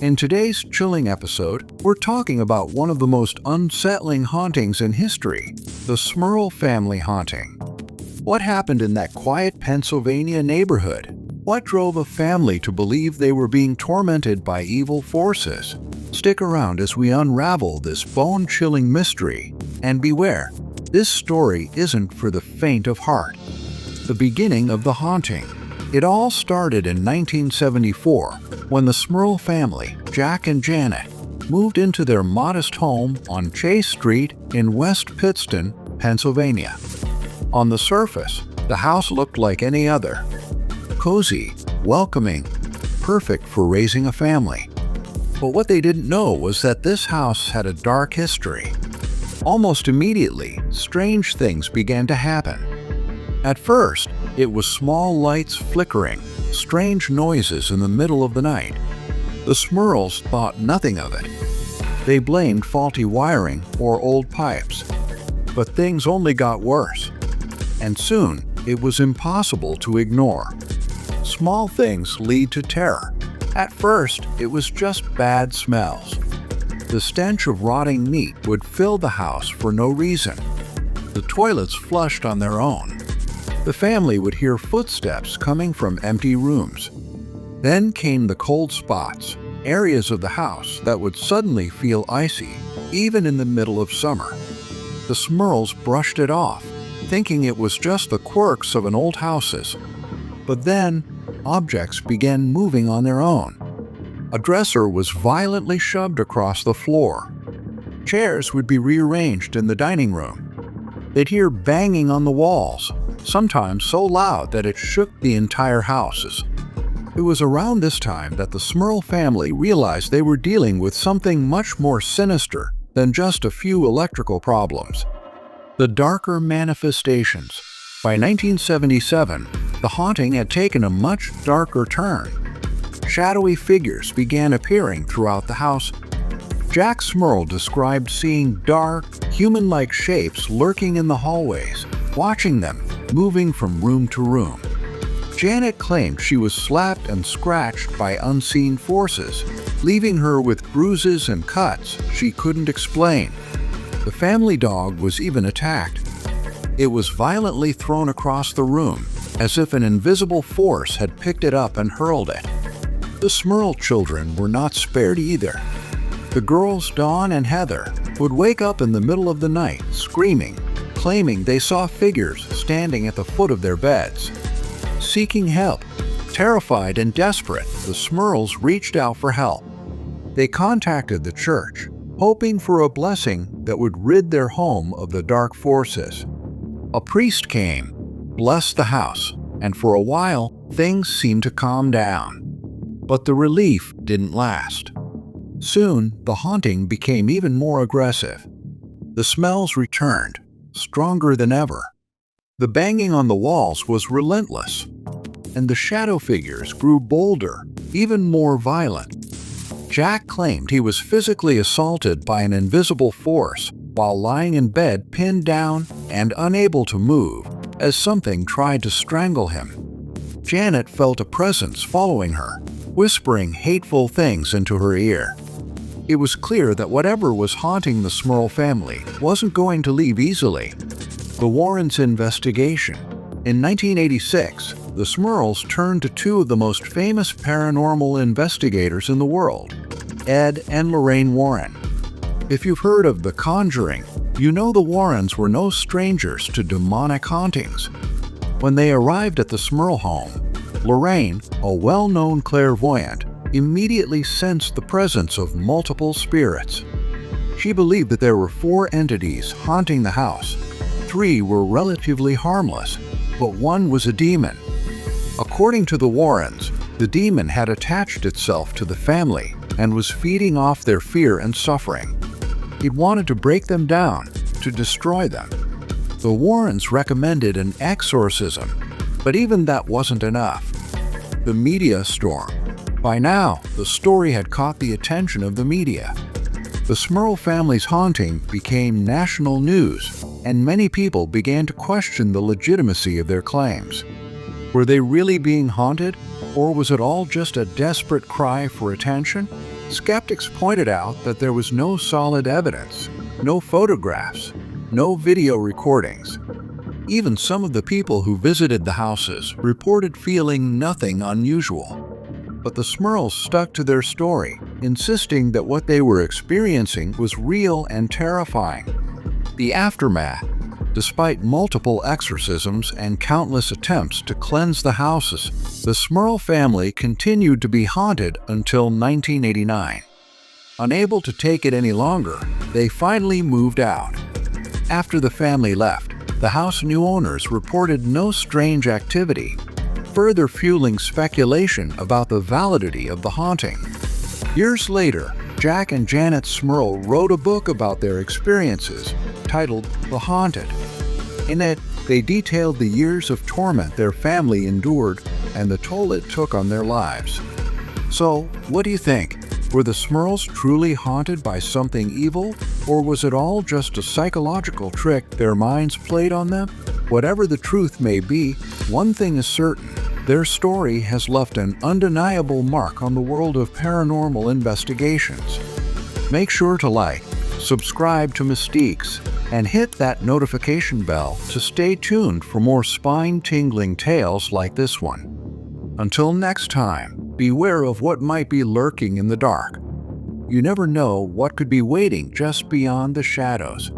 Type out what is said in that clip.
In today's chilling episode, we're talking about one of the most unsettling hauntings in history, the Smurl family haunting. What happened in that quiet Pennsylvania neighborhood? What drove a family to believe they were being tormented by evil forces? Stick around as we unravel this bone-chilling mystery. And beware, this story isn't for the faint of heart. The beginning of the haunting. It all started in 1974 when the Smurl family, Jack and Janet, moved into their modest home on Chase Street in West Pittston, Pennsylvania. On the surface, the house looked like any other. Cozy, welcoming, perfect for raising a family. But what they didn't know was that this house had a dark history. Almost immediately, strange things began to happen. At first, it was small lights flickering, strange noises in the middle of the night. The Smurls thought nothing of it. They blamed faulty wiring or old pipes. But things only got worse. And soon, it was impossible to ignore. Small things lead to terror. At first, it was just bad smells. The stench of rotting meat would fill the house for no reason. The toilets flushed on their own. The family would hear footsteps coming from empty rooms. Then came the cold spots, areas of the house that would suddenly feel icy, even in the middle of summer. The Smurls brushed it off, thinking it was just the quirks of an old houses. But then, objects began moving on their own. A dresser was violently shoved across the floor. Chairs would be rearranged in the dining room. They'd hear banging on the walls, sometimes so loud that it shook the entire house. It was around this time that the Smurl family realized they were dealing with something much more sinister than just a few electrical problems. The darker manifestations. By 1977, the haunting had taken a much darker turn. Shadowy figures began appearing throughout the house. Jack Smurl described seeing dark, human-like shapes lurking in the hallways, watching them moving from room to room. Janet claimed she was slapped and scratched by unseen forces, leaving her with bruises and cuts she couldn't explain. The family dog was even attacked. It was violently thrown across the room, as if an invisible force had picked it up and hurled it. The Smurl children were not spared either. The girls, Dawn and Heather, would wake up in the middle of the night, screaming, claiming they saw figures standing at the foot of their beds. Seeking help, terrified and desperate, the Smurls reached out for help. They contacted the church, hoping for a blessing that would rid their home of the dark forces. A priest came, blessed the house, and for a while, things seemed to calm down. But the relief didn't last. Soon, the haunting became even more aggressive. The smells returned, stronger than ever. The banging on the walls was relentless, and the shadow figures grew bolder, even more violent. Jack claimed he was physically assaulted by an invisible force while lying in bed pinned down and unable to move, as something tried to strangle him. Janet felt a presence following her, whispering hateful things into her ear. It was clear that whatever was haunting the Smurl family wasn't going to leave easily. The Warrens' investigation. In 1986, the Smurls turned to two of the most famous paranormal investigators in the world, Ed and Lorraine Warren. If you've heard of The Conjuring, you know the Warrens were no strangers to demonic hauntings. When they arrived at the Smurl home, Lorraine, a well-known clairvoyant, immediately sensed the presence of multiple spirits. She believed that there were 4 entities haunting the house. 3 were relatively harmless, but 1 was a demon. According to the Warrens, the demon had attached itself to the family and was feeding off their fear and suffering. It wanted to break them down, to destroy them. The Warrens recommended an exorcism, but even that wasn't enough. The media storm. By now, the story had caught the attention of the media. The Smurl family's haunting became national news, and many people began to question the legitimacy of their claims. Were they really being haunted, or was it all just a desperate cry for attention? Skeptics pointed out that there was no solid evidence, no photographs, no video recordings. Even some of the people who visited the houses reported feeling nothing unusual. But the Smurls stuck to their story, insisting that what they were experiencing was real and terrifying. The aftermath. Despite multiple exorcisms and countless attempts to cleanse the houses, the Smurl family continued to be haunted until 1989. Unable to take it any longer, they finally moved out. After the family left, the house's new owners reported no strange activity, further fueling speculation about the validity of the haunting. Years later, Jack and Janet Smurl wrote a book about their experiences, titled The Haunted. In it, they detailed the years of torment their family endured and the toll it took on their lives. So, what do you think? Were the Smurls truly haunted by something evil, or was it all just a psychological trick their minds played on them? Whatever the truth may be, one thing is certain. Their story has left an undeniable mark on the world of paranormal investigations. Make sure to like, subscribe to Mystiques, and hit that notification bell to stay tuned for more spine-tingling tales like this one. Until next time, beware of what might be lurking in the dark. You never know what could be waiting just beyond the shadows.